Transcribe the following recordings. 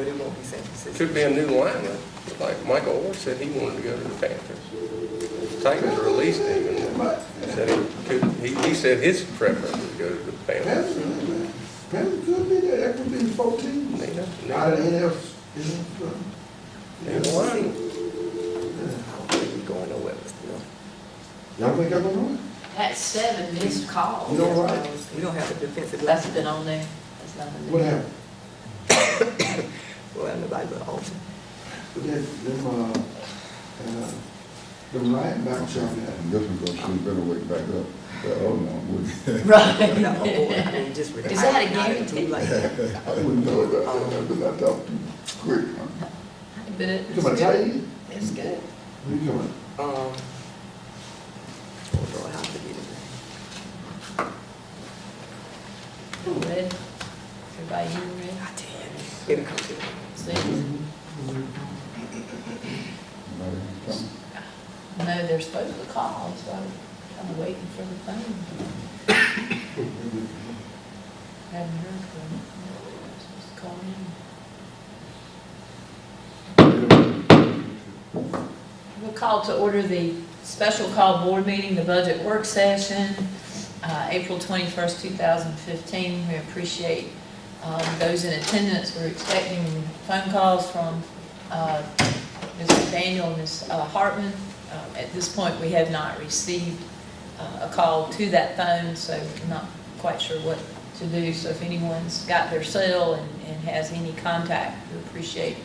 but it won't be San Francisco. Could be a new lineman, like Michael Orr said he wanted to go to the Panthers. Titans released him and said he said his preference was to go to the Panthers. Panthers could be there. That could be 14. Out of the NFC. Neither one. We're going nowhere still. Y'all think I'm going to That's 7 missed calls. You know what? We don't have a defensive That's line. been on there. That's not in What there. happened? Well, nobody but Alton. Them linebackers y'all got. And this one goes, she's been awake back up. That other one would. Right. I mean, just Is that a guarantee? like I wouldn't know that, because I talked too quick. But You talking about tight end? it's good. What you talking oh Lord, how to get it. Ready? Everybody here ready? I tell you, it'll come to me. See? Nobody coming? No, they're supposed to call, so I'm kind of waiting for the phone. Haven't heard from them. Supposed to call in. We'll call to order the special call board meeting, the budget work session, April 21st, 2015. We appreciate those in attendance. We're expecting phone calls from Mr. Daniel and Ms. Hartman. At this point, we have not received a call to that phone, so I'm not quite sure what to do. So if anyone's got their cell and has any contact, we appreciate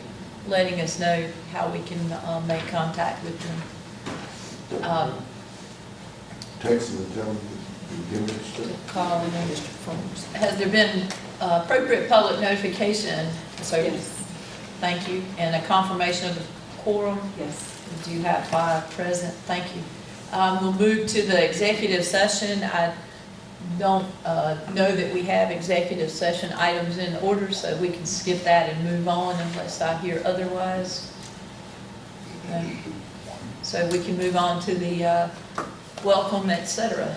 letting us know how we can make contact with them. Text them and tell them to give me the stuff. Call and register forms. Has there been appropriate public notification? So thank you. And a confirmation of the quorum? Yes. We do have 5 present. Thank you. We'll move to the executive session. I don't know that we have executive session items in order, so we can skip that and move on unless I hear otherwise. No. So we can move on to the welcome, etc.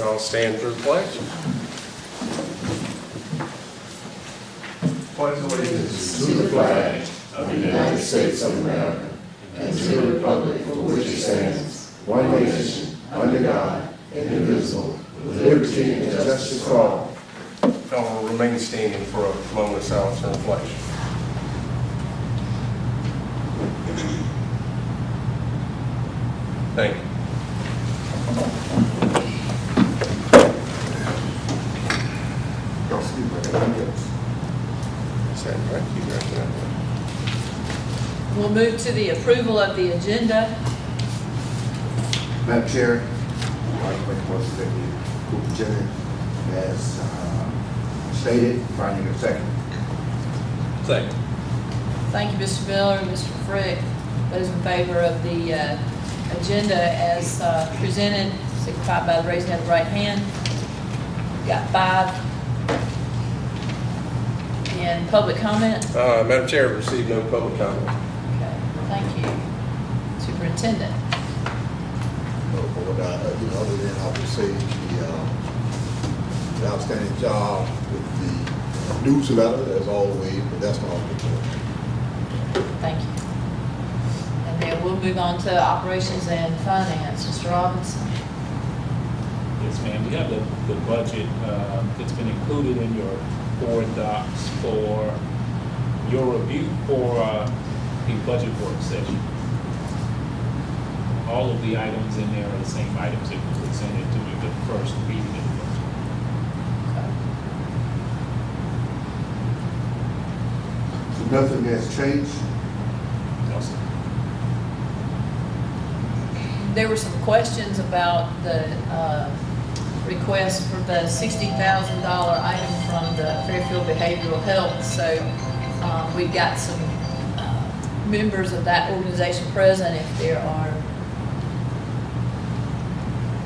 I'll stand for the pledge. Pledge allegiance to the flag of the United States of America and to the republic for which it stands, one nation, under God, indivisible, with liberty and justice for all. I will remain standing for a moment of silence and reflection. Thank you. Y'all see my emails. Is that right? You got that? We'll move to the approval of the agenda. Madam Chair, I'd like to make a motion that we approve the agenda as stated, finding a second. Second. Thank you, Mr. Miller and Mr. Frick. Those in favor of the agenda as presented, signify by the raising of the right hand. We've got 5. And public comment? Madam Chair, I've received no public comment. Okay, thank you. Superintendent? Other than I would say the outstanding job with the newsletter as always, but that's not all good. Thank you. And then we'll move on to operations and finance. Mr. Robinson? Yes, ma'am. We have the budget that's been included in your board docs for your review for the budget work session. All of the items in there are the same items that were presented during the first reading of the budget. So nothing has changed? No, sir. There were some questions about the request for the $60,000 item from the Fairfield Behavioral Health. So we've got some members of that organization present if there are.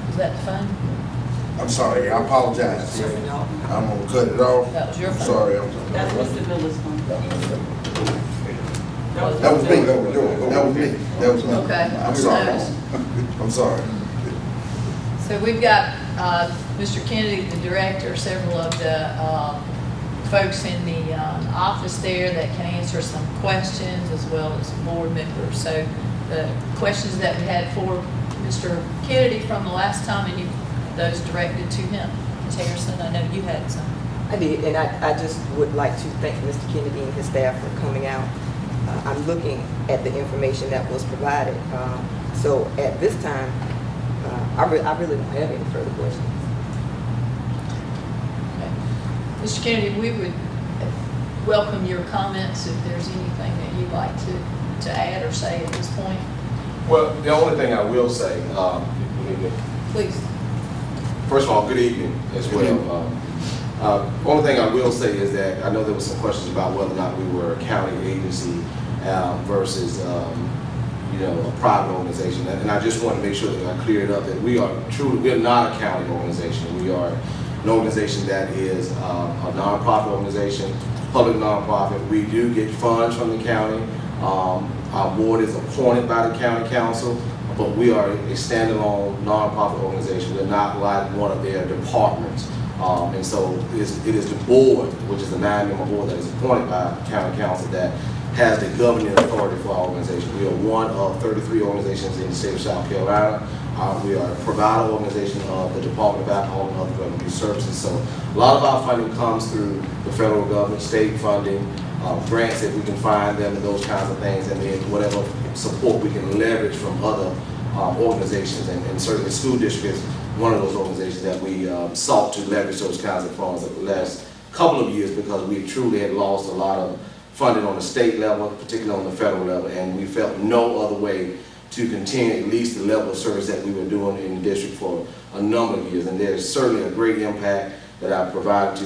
Is that the phone? I'm sorry, I apologize. I'm gonna cut it off. That was your phone? Sorry, That's Mr. Miller's phone. that was me. That was me. That was me. Okay. I'm sorry. I'm sorry. So we've got Mr. Kennedy, the director, several of the folks in the office there that can answer some questions as well as board members. So the questions that we had for Mr. Kennedy from the last time, and those directed to him. Ms. Harrison, I know you had some. I did, and I just would like to thank Mr. Kennedy and his staff for coming out. I'm looking at the information that was provided. So at this time, I really don't have any further questions. Okay. Mr. Kennedy, we would welcome your comments if there's anything that you'd like to add or say at this point. Well, the only thing I will say, Please. first of all, good evening as well. Only thing I will say is that I know there were some questions about whether or not we were a county agency versus, you know, a private organization. And I just want to make sure that I clear it up that we are not a county organization. We are an organization that is a nonprofit organization, public nonprofit. We do get funds from the county. Our board is appointed by the county council, but we are a standalone nonprofit organization. We're not like one of their departments. And so it is the board, which is the 9-member board that is appointed by the county council, that has the governing authority for our organization. We are one of 33 organizations in the state of South Carolina. We are a provider organization of the Department of Alcohol and Other Drug Abuse Services. So a lot of our funding comes through the federal government, state funding, grants if we can find them, and those kinds of things, and then whatever support we can leverage from other organizations, and certainly school districts, one of those organizations that we sought to leverage those kinds of funds over the last couple of years, because we truly had lost a lot of funding on the state level, particularly on the federal level, and we felt no other way to continue at least the level of service that we were doing in the district for a number of years. And there's certainly a great impact that I provided to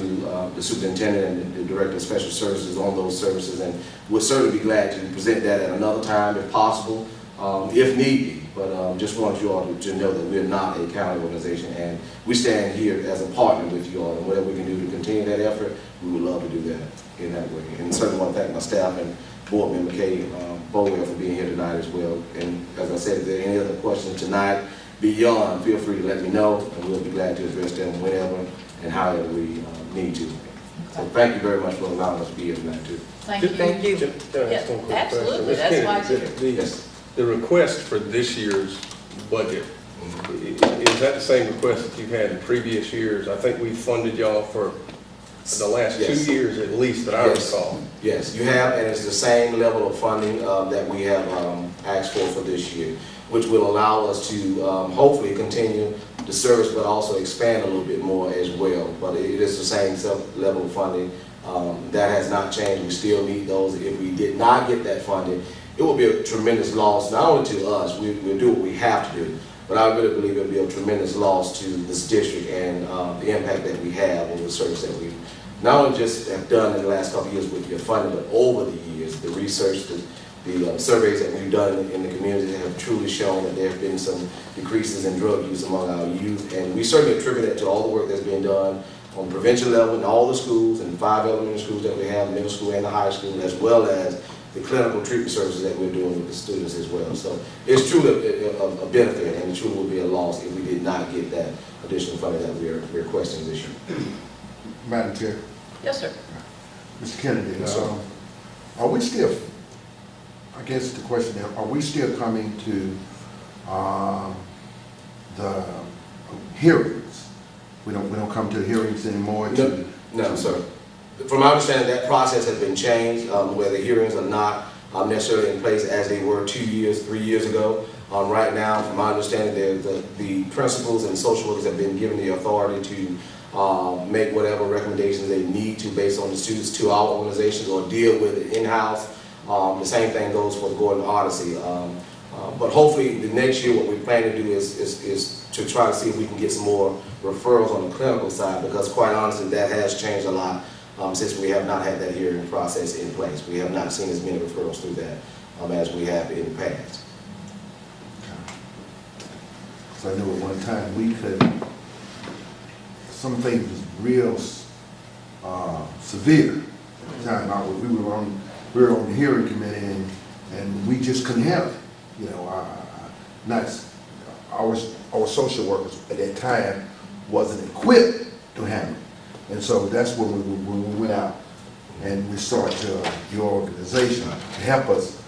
the superintendent and the director of special services on those services, and we'll certainly be glad to present that at another time if possible, if need be. But just want you all to know that we're not a county organization, and we stand here as a partner with you all, and whatever we can do to continue that effort, we would love to do that in that way. And certainly want to thank my staff and board member Kay Bowell for being here tonight as well. And as I said, if there are any other questions tonight beyond, feel free to let me know, and we'll be glad to address them whenever and however we need to. So thank you very much for allowing us to be here tonight too. Thank you. Thank you. Can I ask one quick question? Absolutely, Ms. that's why Kennedy, it's here. the request for this year's budget, is that the same request that you've had in previous years? I think we funded y'all for the last Yes. 2 years at least that I Yes. recall. Yes, you have, and it's the same level of funding that we have asked for this year, which will allow us to hopefully continue the service, but also expand a little bit more as well. But it is the same level of funding. That has not changed. We still need those. If we did not get that funding, it will be a tremendous loss, not only to us, we'll do what we have to do, but I really believe it will be a tremendous loss to this district and the impact that we have in the service that we not only just have done in the last couple of years with your funding, but over the years. The research, the surveys that we've done in the community have truly shown that there have been some decreases in drug use among our youth, and we certainly attribute that to all the work that's being done on the prevention level in all the schools, and 5 elementary schools that we have, middle school and the high school, as well as the clinical treatment services that we're doing with the students as well. So it's truly a benefit, and it truly will be a loss if we did not get that additional funding that we're requesting this year. Madam Chair. Yes, sir. Mr. Kennedy, Yes, sir. are we still, I guess the question is, are we still coming to the hearings? We don't come to the hearings anymore? No, sir. From my understanding, that process has been changed, where the hearings are not necessarily in place as they were 2 years, 3 years ago. Right now, from my understanding, the principals and social workers have been given the authority to make whatever recommendations they need to based on the students to our organizations, or deal with it in-house. The same thing goes for the Gordon Odyssey. But hopefully the next year what we plan to do is to try to see if we can get some more referrals on the clinical side, because quite honestly that has changed a lot since we have not had that hearing process in place. We have not seen as many referrals through that as we have in the past. So I know at one time we could, some things was real severe. We were on the hearing committee, and we just couldn't handle it. You know, our social workers at that time wasn't equipped to handle it. And so that's when we went out and we started your organization to help us,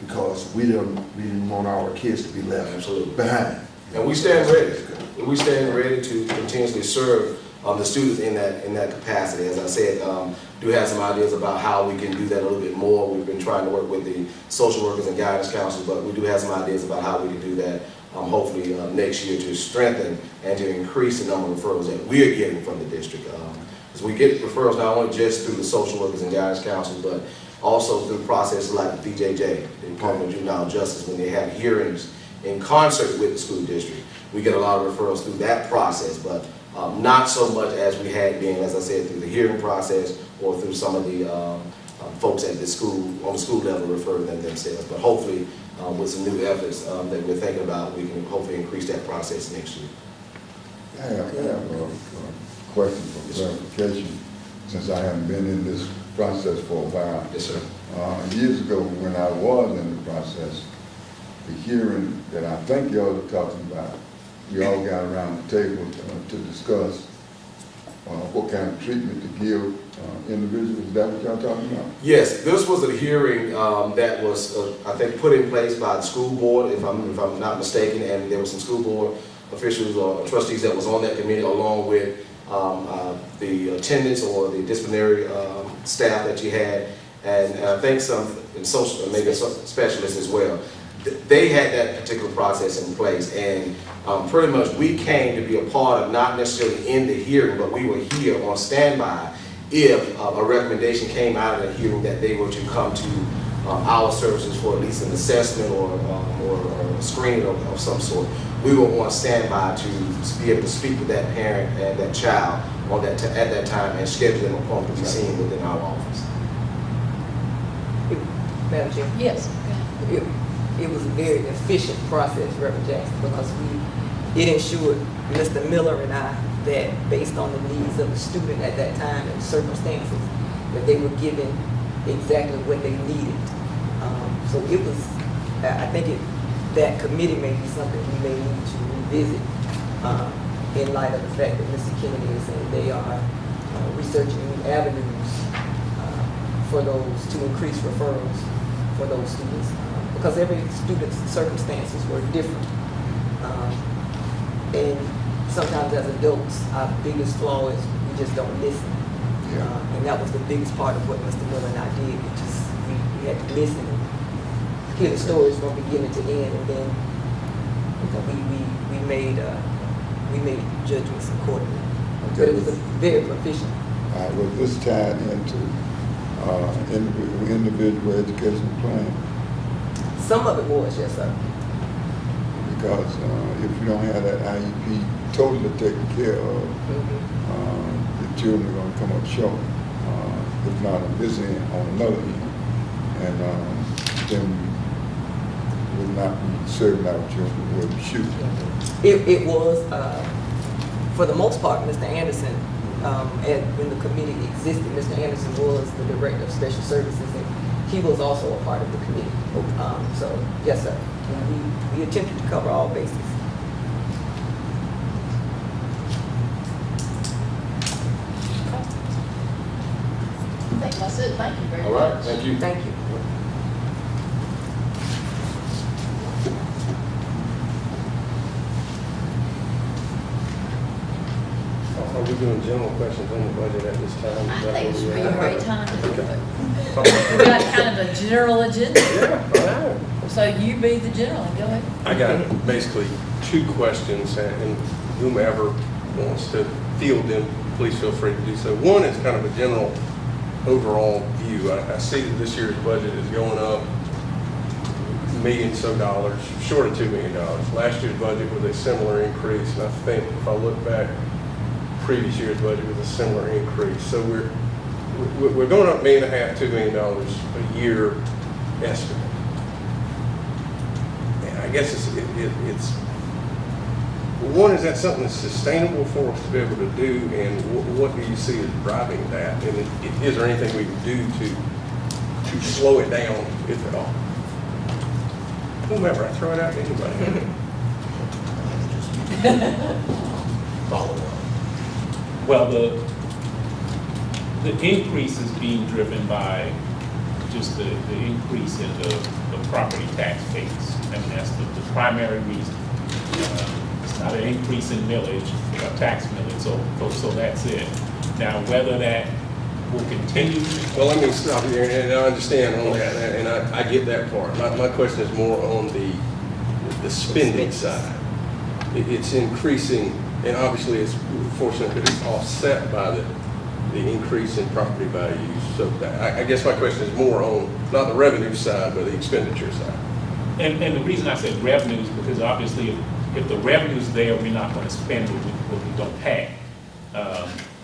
because we didn't want our kids to be left Absolutely. behind. And we stand ready. We stand ready to continuously serve the students in that capacity. As I said, do have some ideas about how we can do that a little bit more. We've been trying to work with the social workers and guidance counselors, but we do have some ideas about how we can do that, hopefully next year, to strengthen and to increase the number of referrals that we are getting from the district. Because we get referrals not only just through the social workers and guidance counselors, but also through processes like the DJJ, the Department of Juvenile Justice, when they have hearings in concert with the school district. We get a lot of referrals through that process, but not so much as we had been, as I said, through the hearing process or through some of the folks at the school, on the school level, referring them themselves. But hopefully, with some new efforts that we're thinking about, we can hopefully increase that process next year. I have a question for clarification, since I haven't been in this process for a while. Yes, sir. Years ago, when I was in the process, the hearing that I think y'all are talking about, we all got around the table to discuss what kind of treatment to give individuals. Is that what y'all talking about? Yes, this was a hearing that was, I think, put in place by the school board, if I'm not mistaken, and there were some school board officials or trustees that was on that committee, along with the attendants or the disciplinary staff that you had, and I think some social, maybe some specialists as well. They had that particular process in place, and pretty much we came to be a part of, not necessarily in the hearing, but we were here on standby if a recommendation came out of the hearing that they were to come to our services for at least an assessment or a screening of some sort. We were on standby to be able to speak with that parent and that child on that at that time and schedule an appointment to be seen within our office. Madam Chair? Yes. It was a very efficient process, Reverend Jackson, because it ensured Mr. Miller and I that based on the needs of the student at that time and circumstances, that they were given exactly what they needed. So it was, I think that committee may be something we may need to revisit in light of the fact that Mr. Kennedy is saying they are researching new avenues for those, to increase referrals for those students. Because every student's circumstances were different. And sometimes as adults, our biggest flaw is we just don't listen. Yeah. And that was the biggest part of what Mr. Miller and I did. We had to listen and hear the stories from beginning to end, and then we made judgments accordingly. Okay. But it was a very proficient. All right, was this tied into individual education plan? Some of it was, yes, sir. Because if you don't have that IEP totally taken care of, the children are going to come up short. If not on this end, on another end. And then we would not be serving our children where we should. It was, for the most part, Mr. Anderson, and when the committee existed, Mr. Anderson was the director of special services, and he was also a part of the committee. So, yes, sir. We attempted to cover all bases. I think that's it. Thank you very much. All right, thank you. Thank you. Are we doing general questions on the budget at this time? I think it should be a great time to do it. Okay. We got kind of a general agenda, Yeah, I know. so you be the general. Go ahead. I got basically two questions, and whomever wants to field them, please feel free to do so. One is kind of a general overall view. I see that this year's budget is going up $1 million so dollars, short of $2 million. Last year's budget was a similar increase, and I think if I look back, previous year's budget was a similar increase. So we're going up $1.5 million, $2 million a year estimate. And I guess it's one, is that something that's sustainable for us to be able to do, and what do you see as driving that? And is there anything we can do to slow it down, if at all? Whomever, I throw it out to anybody. Follow up. Well, the increase is being driven by just the increase in the property tax base. I mean, that's the primary reason. It's not an increase in millage, tax millage, so that's it. Now, whether that will continue. Well, let me stop here, and I understand all that, and I get that part. My question is more on the spending side. It's increasing, and obviously it's fortunate that it's offset by the increase in property values. So I guess my question is more on, not the revenue side, but the expenditure side. And the reason I said revenues, because obviously if the revenue's there, we're not going to spend what we don't have.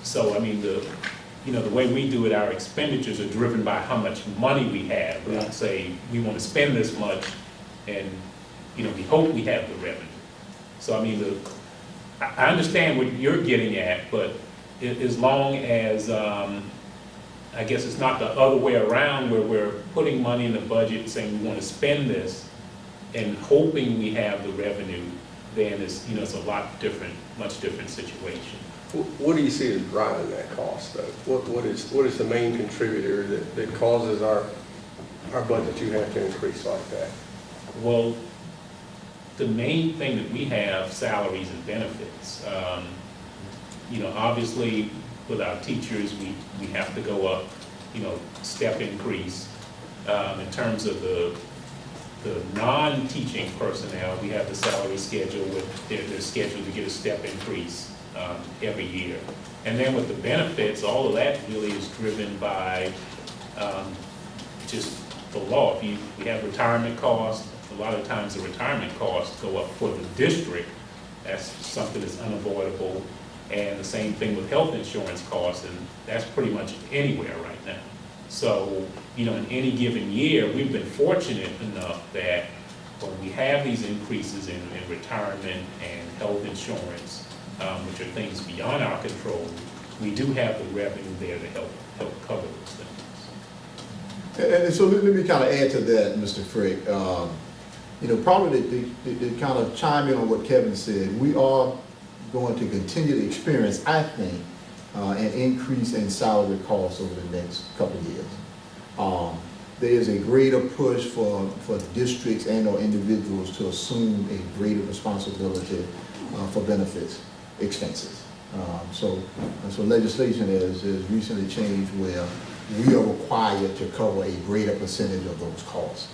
So, I mean, the way we do it, our expenditures are driven by how much money we have. We don't say, we want to spend this much, and, we hope we have the revenue. So, I mean, I understand what you're getting at, but as long as, I guess it's not the other way around, where we're putting money in the budget and saying we want to spend this and hoping we have the revenue, then it's, it's a much different situation. What do you see as driving that cost, though? What is the main contributor that causes our budget to have to increase like that? Well, the main thing that we have, salaries and benefits. Obviously with our teachers, we have to go up, step increase. In terms of the non-teaching personnel, we have the salary schedule with they're scheduled to get a step increase every year. And then with the benefits, all of that really is driven by just the law. If we have retirement costs, a lot of times the retirement costs go up for the district. That's something that's unavoidable. And the same thing with health insurance costs, and that's pretty much anywhere right now. So, in any given year, we've been fortunate enough that when we have these increases in retirement and health insurance, which are things beyond our control, we do have the revenue there to help cover those things. And so let me kind of add to that, Mr. Frick. Probably to kind of chime in on what Kevin said, we are going to continue to experience, I think, an increase in salary costs over the next couple of years. There is a greater push for districts and or individuals to assume a greater responsibility for benefits expenses. So legislation has recently changed where we are required to cover a greater percentage of those costs.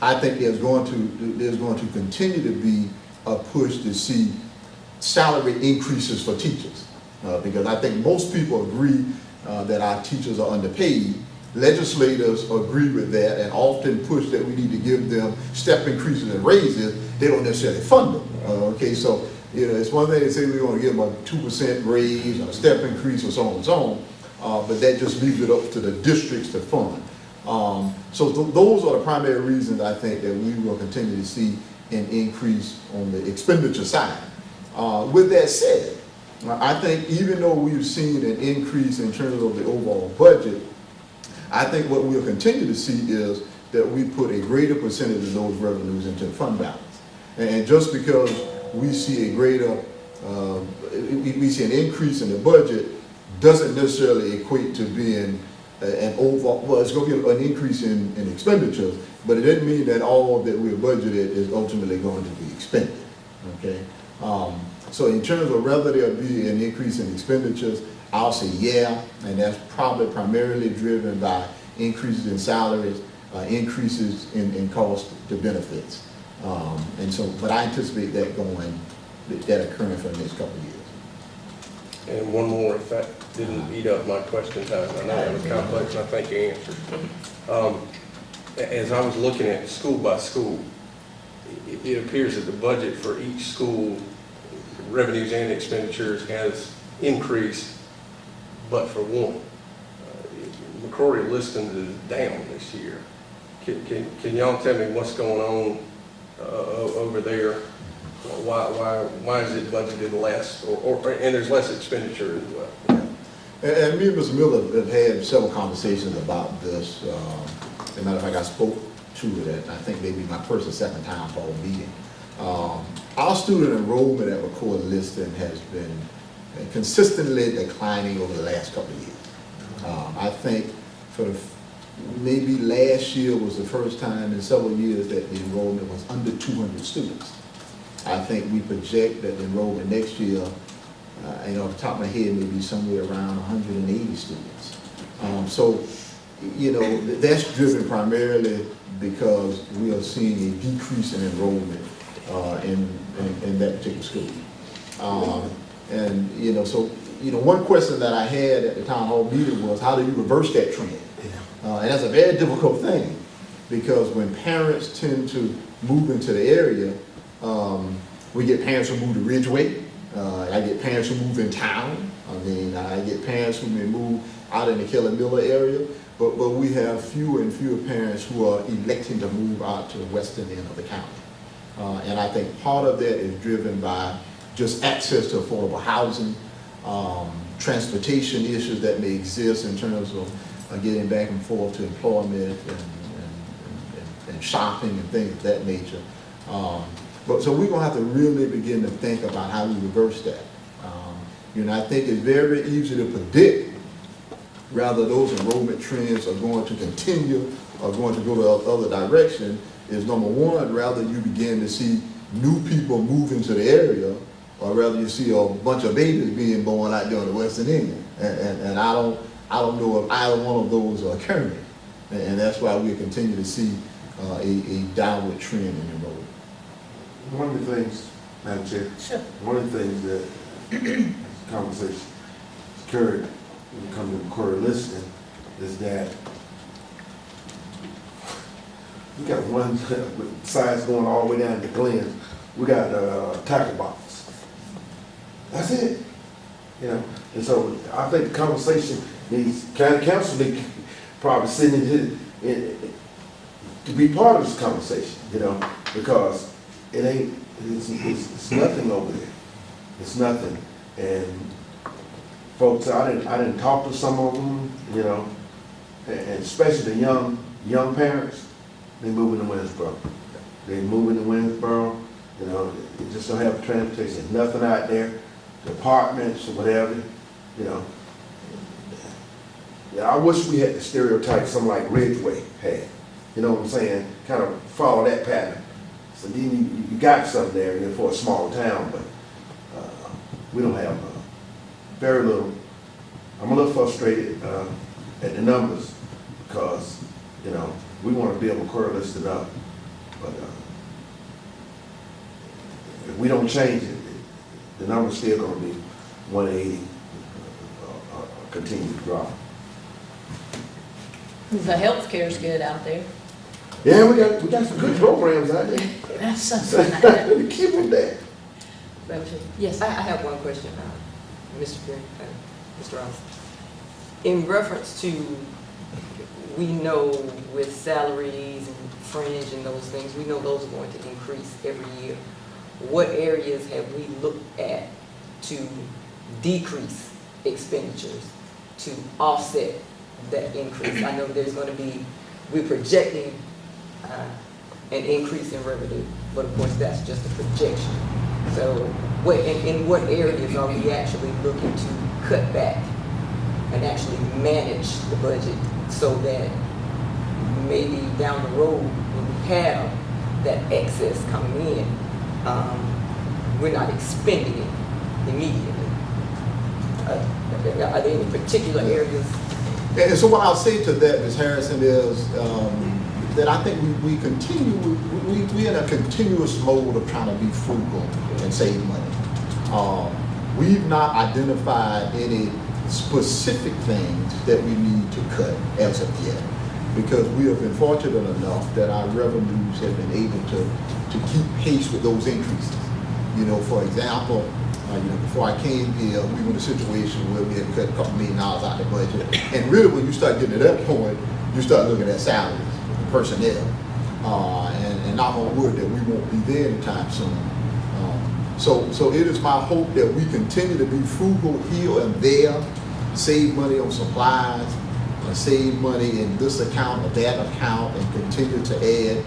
I think there's going to continue to be a push to see salary increases for teachers, because I think most people agree that our teachers are underpaid. Legislators agree with that and often push that we need to give them step increases and raises. They don't necessarily fund them. Okay, so it's one thing to say we want to give them a 2% raise or a step increase or so on and so on, but that just leaves it up to the districts to fund. So those are the primary reasons I think that we will continue to see an increase on the expenditure side. With that said, I think even though we've seen an increase in terms of the overall budget, I think what we'll continue to see is that we put a greater percentage of those revenues into the fund balance. And just because we see a greater, we see an increase in the budget doesn't necessarily equate to being an overall, well, it's going to be an increase in expenditures, but it doesn't mean that all that we're budgeted is ultimately going to be expended, okay? So in terms of whether there'll be an increase in expenditures, I'll say yeah, and that's probably primarily driven by increases in salaries, increases in cost to benefits. And so, but I anticipate that occurring for the next couple of years. And one more, if that didn't eat up my question time. I know that was complex, and I think you answered. As I was looking at school by school, it appears that the budget for each school, revenues and expenditures, has increased, but for one. McCrory Liston is down this year. Can y'all tell me what's going on over there? Why is it budgeted less, and there's less expenditure as well? And me and Mr. Miller have had several conversations about this. As a matter of fact, I spoke to it at, I think, maybe my first or second town hall meeting. Our student enrollment at McCrory Liston has been consistently declining over the last couple of years. I think for maybe last year was the first time in several years that the enrollment was under 200 students. I think we project that the enrollment next year, off the top of my head, maybe somewhere around 180 students. So, that's driven primarily because we are seeing a decrease in enrollment in that particular school. One question that I had at the town hall meeting was, how do you reverse that trend? And that's a very difficult thing, because when parents tend to move into the area, we get parents who move to Ridgeway. I get parents who move in town. I get parents who may move out in the Kelly Miller area, but we have fewer and fewer parents who are electing to move out to the western end of the county. And I think part of that is driven by just access to affordable housing, transportation issues that may exist in terms of getting back and forth to employment and shopping and things of that nature. So we're going to have to really begin to think about how we reverse that. I think it's very easy to predict whether those enrollment trends are going to continue or going to go the other direction. Is number one, rather you begin to see new people move into the area, or rather you see a bunch of babies being born out there in the western end. And I don't know if either one of those are occurring. And that's why we continue to see a downward trend in enrollment. One of the things, Madam Chair, Sure. one of the things that conversation occurred when it comes to quarter listening is that we got one size going all the way down to Glen. We got a tackle box. That's it. And so I think the conversation needs, county council need probably sitting in to be part of this conversation, because it's nothing over there. It's nothing. And folks, I didn't talk to some of them, and especially the young parents. They moving to Winsboro. They moving to Winsboro. They just don't have transportation. Nothing out there. The apartments or whatever. I wish we had the stereotype something like Ridgeway had. You know what I'm saying? Kind of follow that pattern. So then you got something there for a small town, but we don't have very little. I'm a little frustrated at the numbers because, we want to be able to quarter list it up. But if we don't change it, the number's still going to be 180, continue to drop. The health care is good out there. Yeah, we got some good programs out there. That's something. We keep them there. Yes. I have one question, Mr. Ross. In reference to, we know with salaries and fringe and those things, we know those are going to increase every year. What areas have we looked at to decrease expenditures to offset that increase? I know there's going to be, we're projecting an increase in revenue, but of course that's just a projection. So in what areas are we actually looking to cut back and actually manage the budget so that maybe down the road when we have that excess coming in, we're not expending it immediately? Are there any particular areas? And so what I'll say to that, Ms. Harrison, is that I think we're in a continuous mode of trying to be frugal and save money. We've not identified any specific things that we need to cut as of yet, because we have been fortunate enough that our revenues have been able to keep pace with those increases. For example, before I came here, we were in a situation where we had cut a couple $1 million out of the budget. And really, when you start getting to that point, you start looking at salaries, personnel, and knock on wood that we won't be there anytime soon. So it is my hope that we continue to be frugal here and there, save money on supplies, save money in this account or that account, and continue to add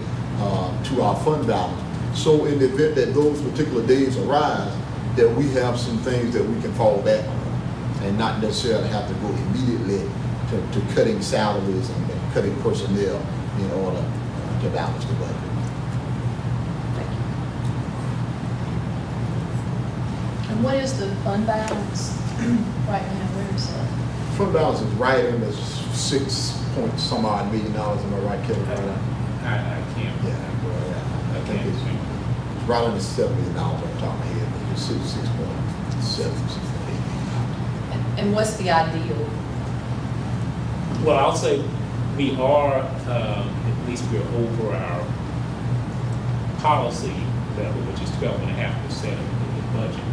to our fund balance. So in the event that those particular days arise, that we have some things that we can fall back on and not necessarily have to go immediately to cutting salaries and cutting personnel in order to balance the budget. And what is the fund balance right now? Where is that? Fund balance is right in the 6-point-some odd million dollars. Am I right, Kevin? I can't. Yeah, well, yeah. I think it's right under $7 million off the top of my head, but it's 6.7, 6.8. And what's the ideal? Well, I'll say we are, at least we're over our policy level, which is 12.5% of the budget.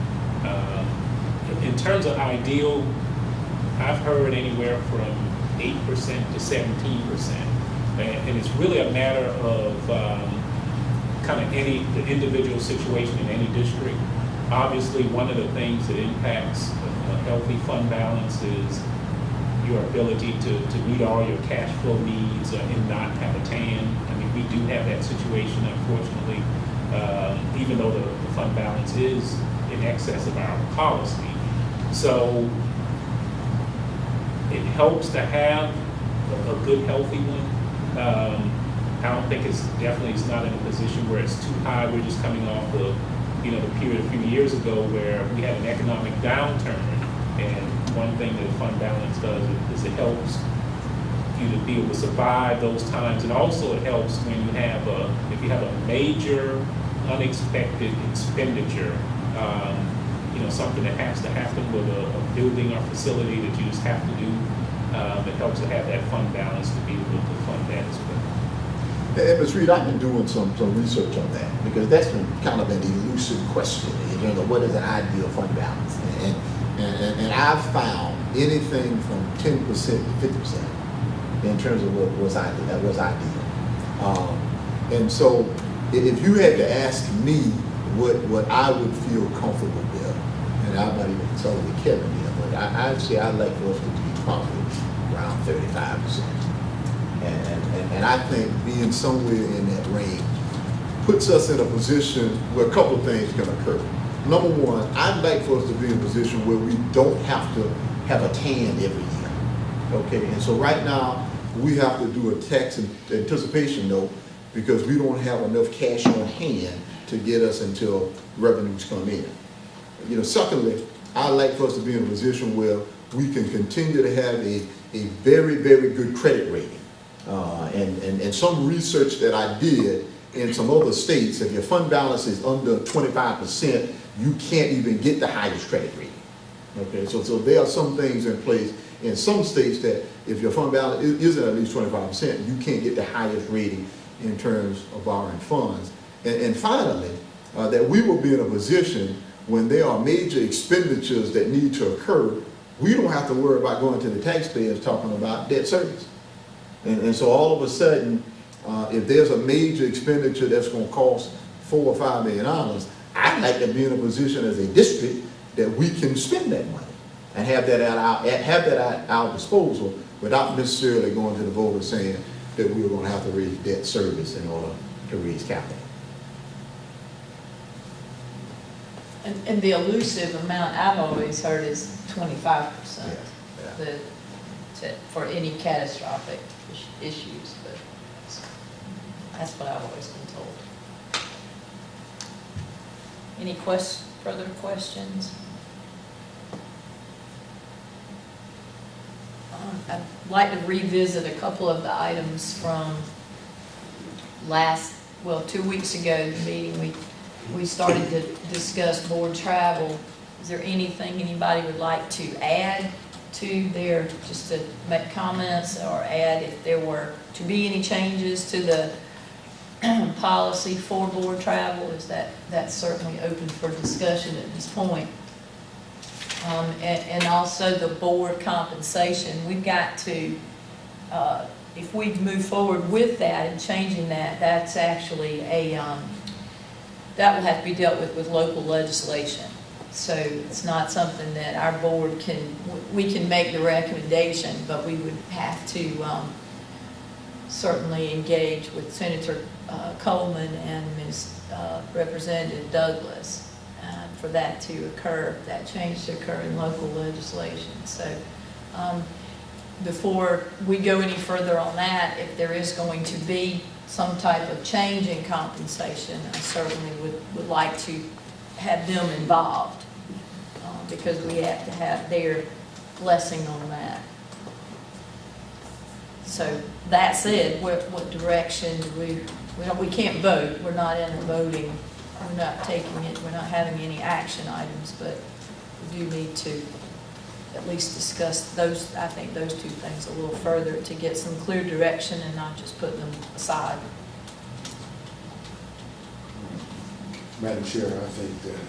In terms of ideal, I've heard anywhere from 8% to 17%. And it's really a matter of kind of the individual situation in any district. Obviously, one of the things that impacts a healthy fund balance is your ability to meet all your cash flow needs and not have a TAN. I mean, we do have that situation, unfortunately, even though the fund balance is in excess of our policy. So it helps to have a good, healthy one. I don't think it's not in a position where it's too high. We're just coming off of, the period a few years ago where we had an economic downturn. And one thing that the fund balance does is it helps you to be able to survive those times. And also it helps when you have if you have a major unexpected expenditure, something that has to happen with a building or facility that you just have to do. It helps to have that fund balance to be able to fund that as well. And Ms. Reed, I've been doing some research on that because that's been kind of an elusive question. What is an ideal fund balance? And I've found anything from 10% to 50% in terms of what was ideal. And so if you had to ask me what I would feel comfortable with, and I'm not even consulting with Kevin here, but I'd say I'd like for us to be probably around 35%. And I think being somewhere in that range puts us in a position where a couple of things can occur. Number one, I'd like for us to be in a position where we don't have to have a TAN every year. Okay, and so right now we have to do a tax anticipation note because we don't have enough cash on hand to get us until revenues come in. Secondly, I'd like for us to be in a position where we can continue to have a very, very good credit rating. And some research that I did in some other states, if your fund balance is under 25%, you can't even get the highest credit rating. Okay, so there are some things in place in some states that if your fund balance isn't at least 25%, you can't get the highest rating in terms of borrowing funds. And finally, that we will be in a position when there are major expenditures that need to occur, we don't have to worry about going to the taxpayers talking about debt service. And so all of a sudden, if there's a major expenditure that's going to cost $4 or $5 million, I'd like to be in a position as a district that we can spend that money and have that at our disposal without necessarily going to the voters saying that we were going to have to raise debt service in order to raise capital. And the elusive amount I've always heard is 25% for any catastrophic issues, but that's what I've always been told. Any further questions? I'd like to revisit a couple of the items from 2 weeks ago, the meeting we started to discuss board travel. Is there anything anybody would like to add to there, just to make comments or add if there were to be any changes to the policy for board travel? Is that's certainly open for discussion at this point. And also the board compensation. We've got to, if we move forward with that and changing that, that's actually that will have to be dealt with local legislation. So it's not something that our board we can make the recommendation, but we would have to certainly engage with Senator Coleman and Ms. Representative Douglas for that to occur, that change to occur in local legislation. So before we go any further on that, if there is going to be some type of change in compensation, I certainly would like to have them involved, because we have to have their blessing on that. So that said, what direction do we can't vote, we're not in a voting, we're not taking it, we're not having any action items, but we do need to at least discuss those, I think those two things a little further to get some clear direction and not just put them aside. Madam Chair, I think that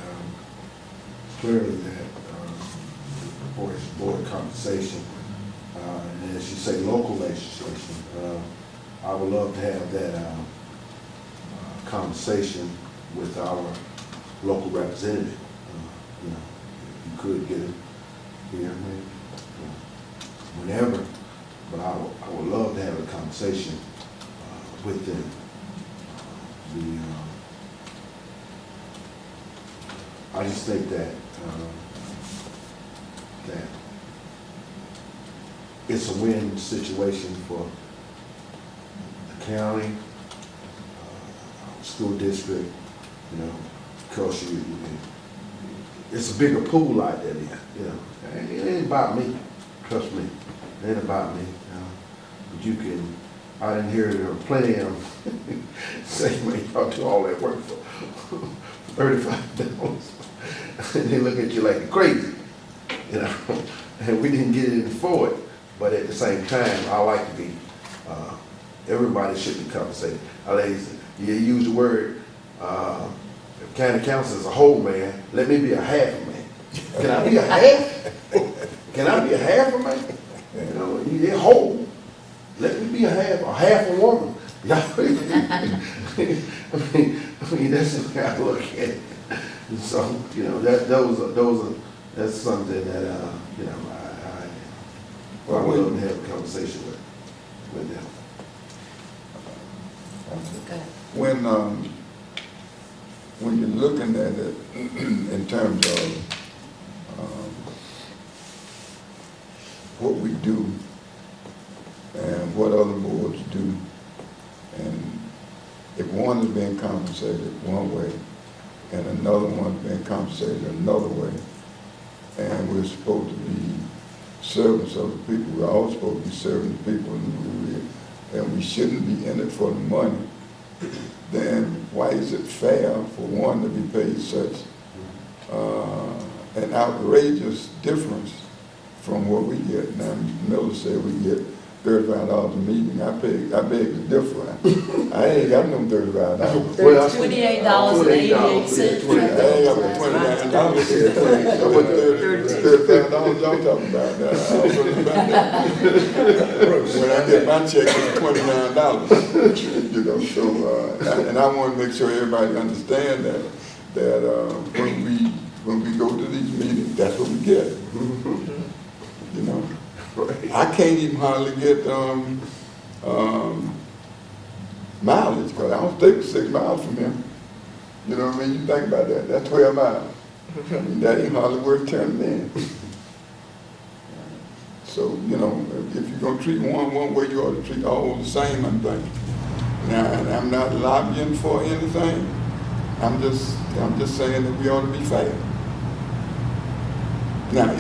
clearly that board compensation, and as you say, local legislation, I would love to have that conversation with our local representative. You know, if you could get it here, maybe, whenever, but I would love to have a conversation with them. I just think that that it's a win situation for the county, school district, you know, because it's a bigger pool out there, you know. It ain't about me, trust me. It ain't about me. But you can, I didn't hear there were plenty of them say, man, y'all do all that work for $35. And they look at you like you're crazy, you know. And we didn't get it for it. But at the same time, I like to be, everybody should be compensated. You use the word, county council as a whole man, let me be a half a man. Can I be a half? Can I be a half a man? You know, you're whole. Let me be a half a woman. I mean, that's the way I look at it. And so, you know, that's something that, you know, I would love to have a conversation with them. When you're looking at it in terms of what we do and what other boards do, and if one is being compensated one way and another one being compensated another way, and we're supposed to be servants of the people, we're all supposed to be serving the people, and we shouldn't be in it for the money, then why is it fair for one to be paid such an outrageous difference from what we get? Now, Miller said we get $35 a meeting. I beg to differ. I ain't got no $35. Well, $28.88. I ain't got $29. What $35 y'all talking about now? When I get my check, it's $29. You know, so and I want to make sure everybody understand that when we go to these meetings, that's what we get. You know. I can't even hardly get mileage, because I don't take 6 miles from him. You know what I mean? You think about that. That's 12 miles. I mean, that ain't hardly worth turning in. So, you know, if you're going to treat one way, you ought to treat all the same, I'm thinking. Now, and I'm not lobbying for anything. I'm just saying that we ought to be fair. Now,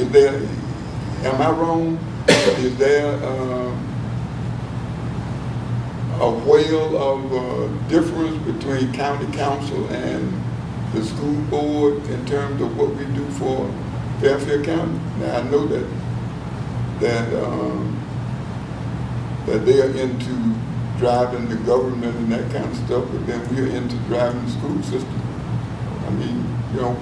am I wrong? Is there a whale of difference between county council and the school board in terms of what we do for Fairfield County? Now, I know that they are into driving the government and that kind of stuff, but then we're into driving the school system. I mean, you know,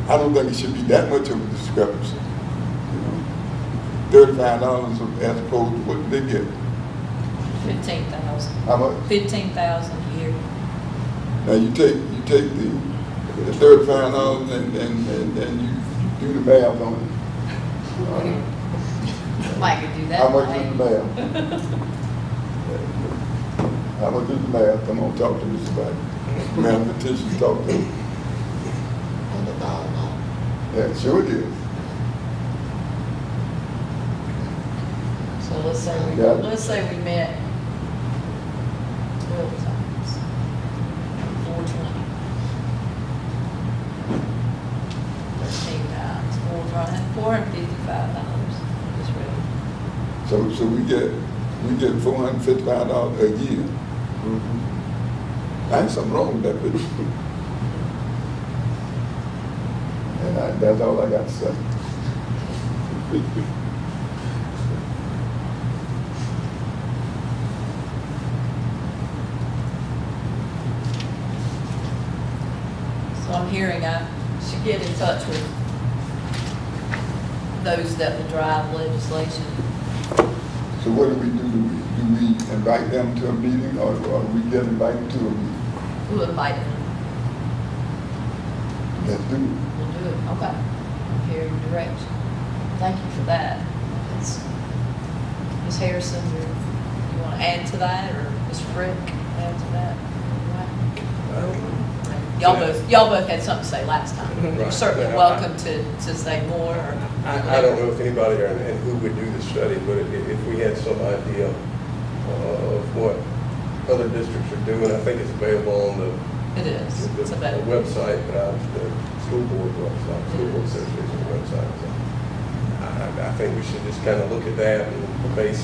I don't think it should be that much of a discrepancy. You know, $35 as opposed to what they get. 15,000. How much? 15,000 a year. Now you take the $35 and you do the math on it. Mike could do that. How much is the math? How much is the math? Come on, talk to me about it. Mathematicians, talk to me. Yeah, sure it is. let's say Yeah. we met 12 times, 420. 13 times, $455. Just ready. So we get $455 a year. Ain't something wrong with that, but. And that's all I got to say. So I'm hearing I should get in touch with those that will drive legislation. So what do we do? Do we invite them to a meeting, or we get invited to a meeting? We'll invite them. Let's do it. We'll do it. Okay. I'm hearing your direction. Thank you for that. It's- Ms. Harrison, you want to add to that, or Mr. Frick add to that? Y'all both had something to say last time. You're Right. certainly Yeah, welcome to say more, or. I don't know if anybody or and who would do the study, but if we had some idea of what other districts are doing, I think it's available on the It is. It's the about. website, the school board website, school board association website. So I think we should just kind of look at that and base,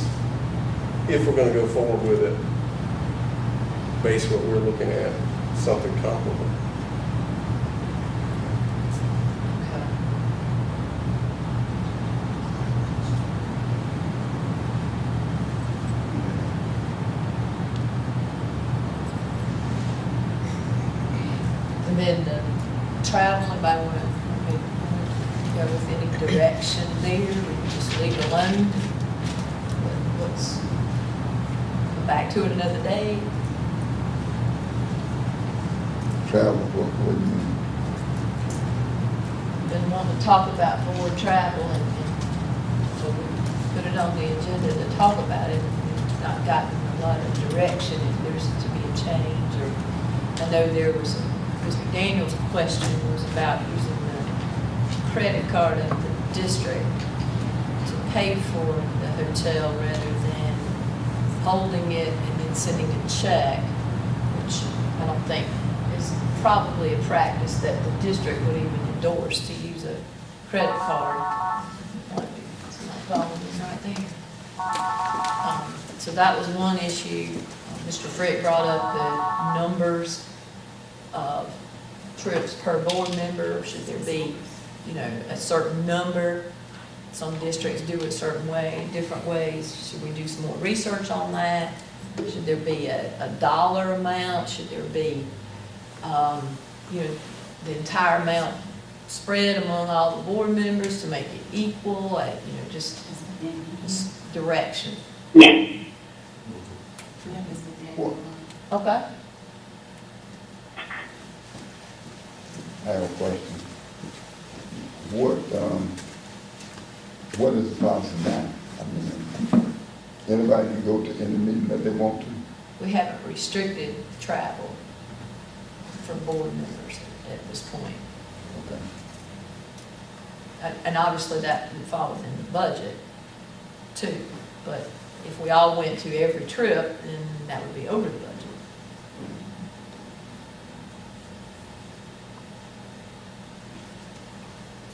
if we're going to go forward with it, base what we're looking at, something comparable. Okay. And then the travel, anybody want to go with any direction there, or you just leave it alone? What's, go back to it another day? Travel, what do you mean? Been wanting to talk about board travel, and so we put it on the agenda to talk about it. We've not gotten a lot of direction if there's to be a change, or, I know there was, Mr. Daniel's question was about using the credit card of the district to pay for the hotel rather than holding it and then sending a check, which I don't think is probably a practice that the district would even endorse, to use a credit card. It's my phone is right there. So that was one issue. Mr. Frick brought up the numbers of trips per board member. Should there be, a certain number? Some districts do it a certain way, different ways. Should we do some more research on that? Should there be a dollar amount? Should there be, the entire amount spread among all the board members to make it equal? Just direction. Okay. I have a question. What is the policy now? I mean, anybody can go to any meeting that they want to? We haven't restricted travel for board members at this point. Okay. And obviously that would fall within the budget too. But if we all went to every trip, then that would be over the budget.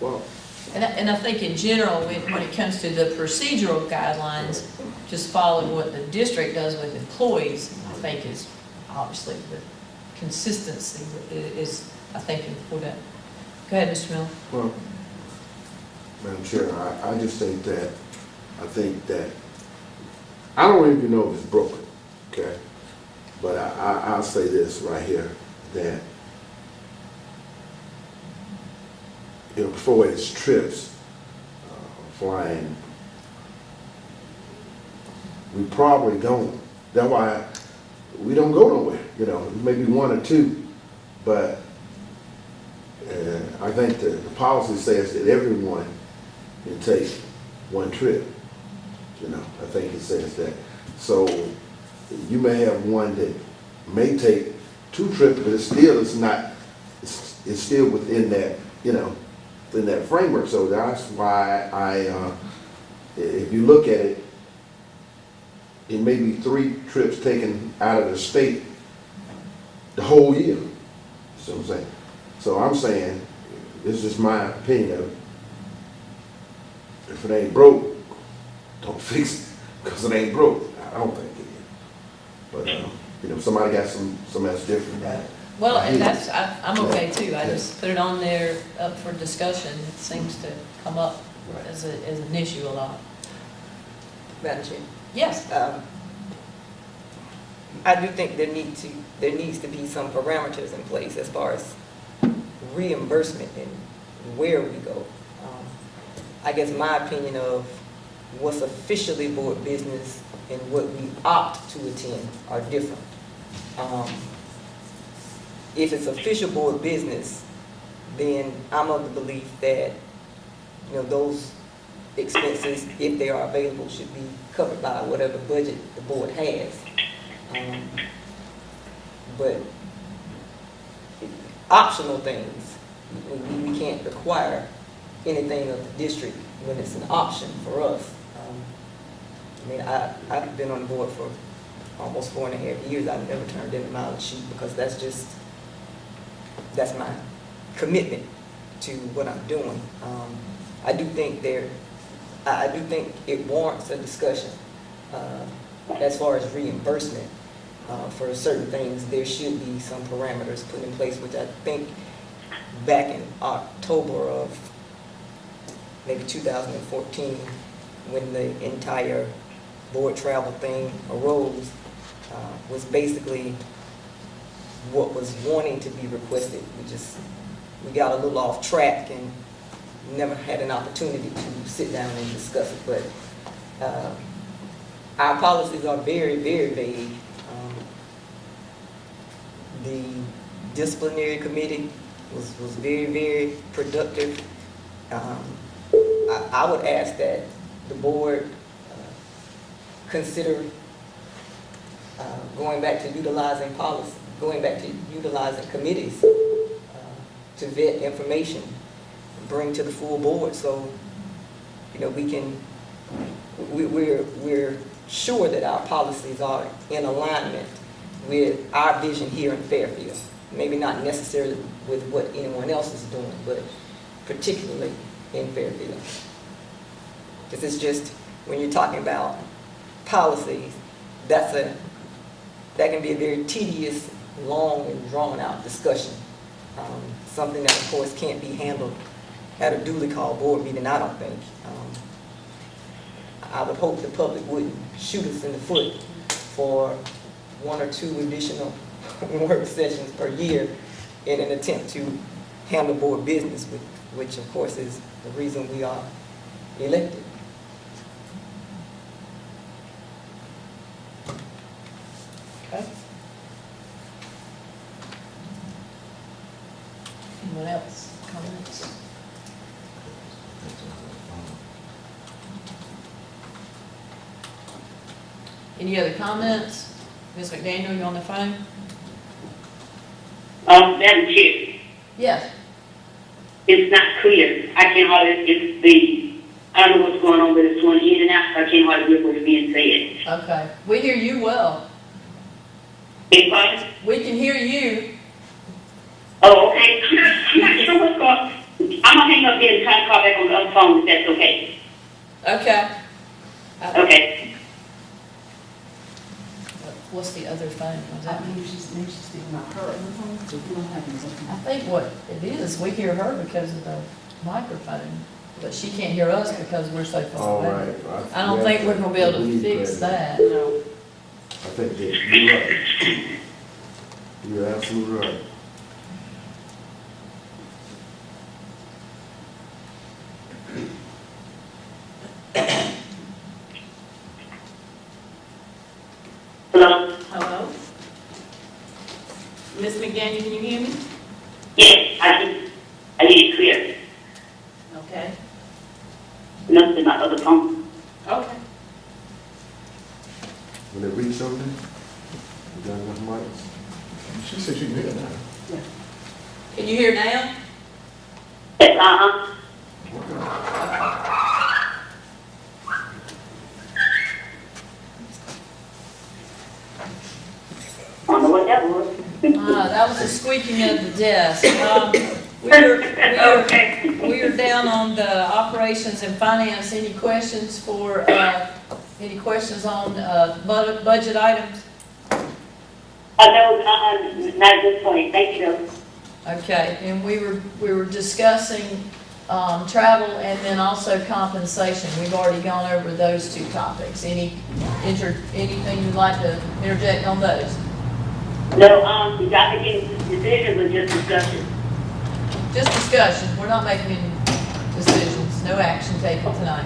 Well, And I think in general, when it comes to the procedural guidelines, just following what the district does with employees, I think is obviously the consistency is, I think, important. Go ahead, Mr. Miller. well, Madam Chair, I just think that, I don't even know if it's broken, okay? But I'll say this right here, that before it's trips, flying, we probably don't. That's why we don't go nowhere, maybe one or two. But I think the policy says that everyone can take one trip. I think it says that. So you may have one that may take two trips, but it's still within that, in that framework. So that's why if you look at it, it may be 3 trips taken out of the state the whole year. See what I'm saying? So I'm saying, this is just my opinion of it. If it ain't broke, don't fix it, because it ain't broke. I don't think it is. But, you know, somebody got some else different. Well, and that's, I'm okay too. I just put it on there up for discussion. It seems to come up Right. as an issue a lot. Madam Chair. Yes. I do think there needs to be some parameters in place as far as reimbursement and where we go. I guess my opinion of what's officially board business and what we opt to attend are different. If it's official board business, then I'm of the belief that, you know, those expenses, if they are available, should be covered by whatever budget the board has. But optional things, we can't require anything of the district when it's an option for us. I mean, I've been on the board for almost 4.5 years. I've never turned in a mileage sheet because that's my commitment to what I'm doing. I do think it warrants a discussion as far as reimbursement. For certain things, there should be some parameters put in place, which I think back in October of maybe 2014, when the entire board travel thing arose, was basically what was wanting to be requested. We got a little off track and never had an opportunity to sit down and discuss it. But our policies are very, very vague. The disciplinary committee was very, very productive. I would ask that the board consider going back to utilizing policy, going back to utilizing committees to vet information, bring to the full board, so you know we're sure that our policies are in alignment with our vision here in Fairfield. Maybe not necessarily with what anyone else is doing, but particularly in Fairfield. This is just, when you're talking about policies, that can be a very tedious, long, and drawn-out discussion. Something that, of course, can't be handled at a duly called board meeting, I don't think. I would hope the public wouldn't shoot us in the foot for 1 or 2 additional work sessions per year in an attempt to handle board business, which of course is the reason we are elected. Okay. Anyone else? Comments? Any other comments? Ms. McDaniel, you on the phone? Madam Chair, Yes. it's not clear. I can't hardly, I don't know what's going on, but it's going in and out, so I can't hardly hear what's being said. Okay. We hear you well. Beg pardon? We can hear you. Oh, okay. I'm not sure what's going on. I'm going to hang up there and try to call back on the other phone if that's okay. Okay. Okay. What's the other phone? Was that? Maybe she's speaking about her on the phone, so we don't have anything. I think what it is, we hear her because of the microphone, but she can't hear us because we're so far All away. right. I don't think we're gonna be able to believe fix that. No. I think that you're right. You're absolutely right. Hello? Hello? Miss McDaniel, can you hear me? Yes, I hear you clear. Okay. Nothing in my other phone. Okay. When they reach something, you got enough mics? She said she can hear it now. Can you hear now? Yes, That was the squeaking of the desk. We are down on the operations and finance. Any questions any questions on budget items? No, not at this point. Thank you, though. Okay, and we were discussing travel and then also compensation. We've already gone over those two topics. Anything you'd like to interject on those? No, the making decisions or just discussion? Just discussion. We're not making any decisions. No action taken tonight.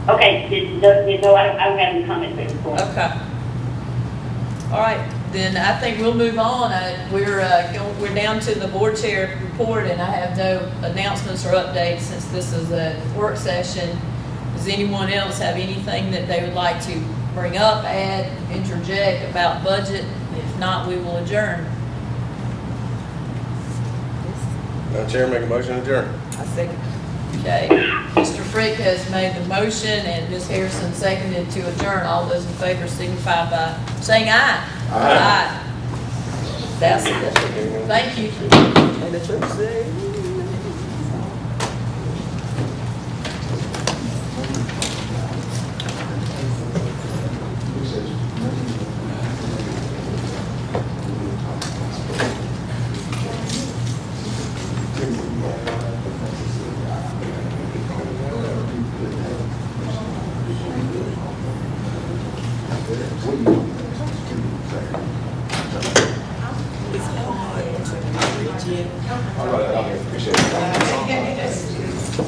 Okay, no, I don't have any comments at this point. Okay. All right, then I think we'll move on. We're down to the board chair report, and I have no announcements or updates since this is a work session. Does anyone else have anything that they would like to bring up, add, interject about budget? If not, we will adjourn. Madam Chair, make a motion to adjourn. I second. Okay, Mr. Frick has made the motion and Ms. Harrison seconded to adjourn. All those in favor signify by saying aye. Aye. That's it. Thank you. And the church said.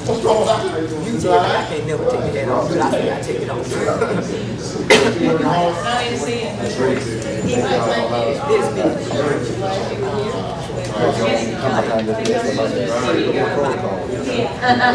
What's wrong with You did, but I can't never take that off, but I think I take it off. Nice to see you. This meeting.